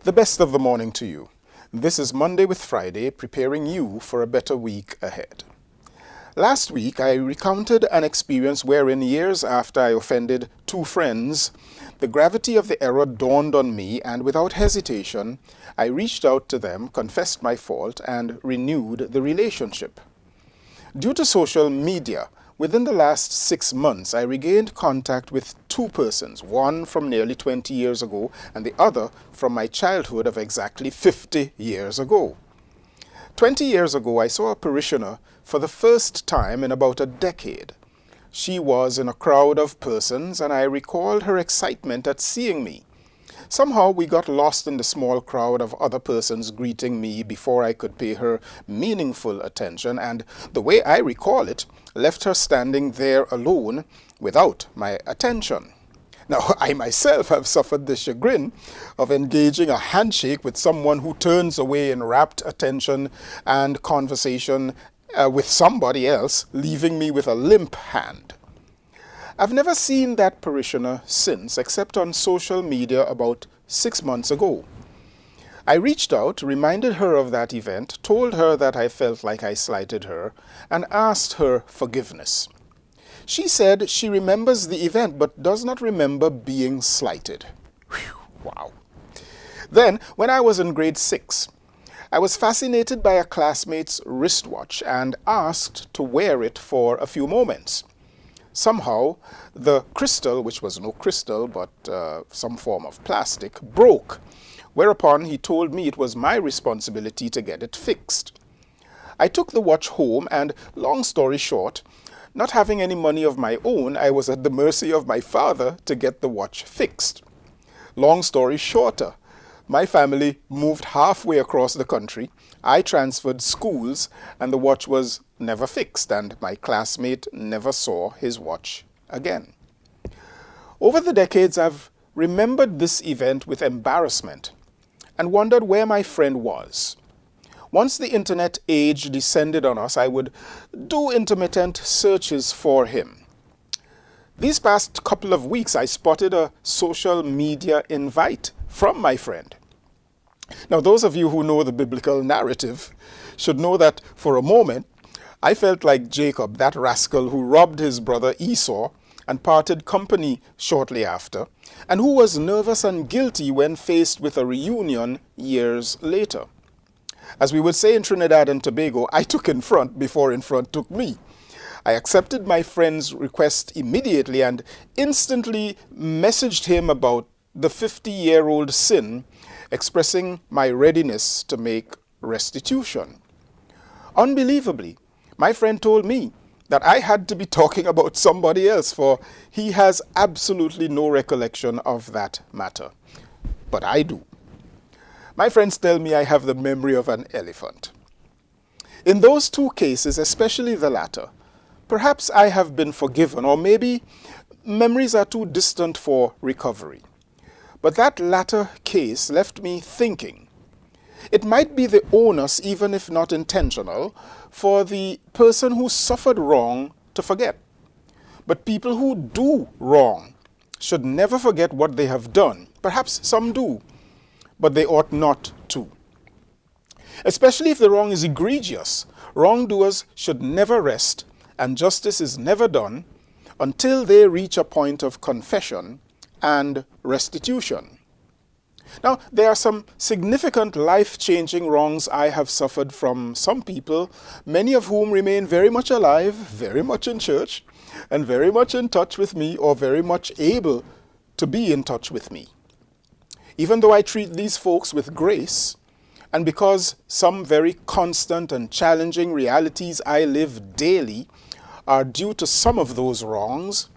The best of the morning to you. This is Monday with Friday, preparing you for a better week ahead. Last week, I recounted an experience wherein years after I offended two friends, the gravity of the error dawned on me, and without hesitation, I reached out to them, confessed my fault, and renewed the relationship. Due to social media, within the last 6 months, I regained contact with two persons, one from nearly 20 years ago and the other from my childhood of exactly 50 years ago. 20 years ago, I saw a parishioner for the first time in about a decade. She was in a crowd of persons, and I recalled her excitement at seeing me. Somehow we got lost in the small crowd of other persons greeting me before I could pay her meaningful attention, and the way I recall it, left her standing there alone without my attention. Now, I myself have suffered the chagrin of engaging a handshake with someone who turns away in rapt attention and conversation with somebody else, leaving me with a limp hand. I've never seen that parishioner since, except on social media about 6 months ago. I reached out, reminded her of that event, told her that I felt like I slighted her, and asked her forgiveness. She said she remembers the event but does not remember being slighted. Whew, wow. Then, when I was in grade 6, I was fascinated by a classmate's wristwatch and asked to wear it for a few moments. Somehow, the crystal, which was no crystal but some form of plastic, broke, whereupon he told me it was my responsibility to get it fixed. I took the watch home and, long story short, not having any money of my own, I was at the mercy of my father to get the watch fixed. Long story shorter, my family moved halfway across the country, I transferred schools, and the watch was never fixed, and my classmate never saw his watch again. Over the decades, I've remembered this event with embarrassment and wondered where my friend was. Once the internet age descended on us, I would do intermittent searches for him. These past couple of weeks, I spotted a social media invite from my friend. Now, those of you who know the biblical narrative should know that for a moment, I felt like Jacob, that rascal who robbed his brother Esau and parted company shortly after, and who was nervous and guilty when faced with a reunion years later. As we would say in Trinidad and Tobago, I took in front before in front took me. I accepted my friend's request immediately and instantly messaged him about the 50-year-old sin, expressing my readiness to make restitution. Unbelievably, my friend told me that I had to be talking about somebody else, for he has absolutely no recollection of that matter. But I do. My friends tell me I have the memory of an elephant. In those two cases, especially the latter, perhaps I have been forgiven, or maybe memories are too distant for recovery. But that latter case left me thinking. It might be the onus, even if not intentional, for the person who suffered wrong to forget. But people who do wrong should never forget what they have done. Perhaps some do, but they ought not to. Especially if the wrong is egregious, wrongdoers should never rest, and justice is never done until they reach a point of confession and restitution. Now, there are some significant life-changing wrongs I have suffered from some people, many of whom remain very much alive, very much in church, and very much in touch with me, or very much able to be in touch with me. Even though I treat these folks with grace, and because some very constant and challenging realities I live daily are due to some of those wrongs,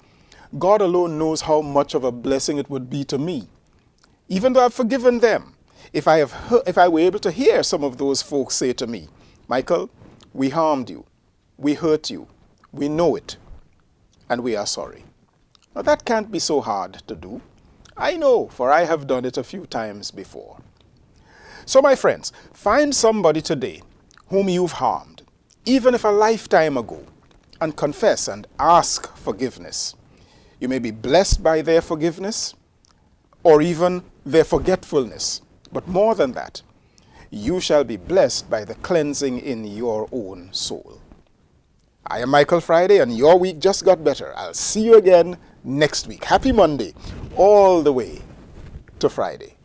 God alone knows how much of a blessing it would be to me. Even though I've forgiven them, if I were able to hear some of those folks say to me, Michael, we harmed you, we hurt you, we know it, and we are sorry. Now that can't be so hard to do. I know, for I have done it a few times before. So my friends, find somebody today whom you've harmed, even if a lifetime ago, and confess and ask forgiveness. You may be blessed by their forgiveness or even their forgetfulness. But more than that, you shall be blessed by the cleansing in your own soul. I am Michael Friday, and your week just got better. I'll see you again next week. Happy Monday, all the way to Friday.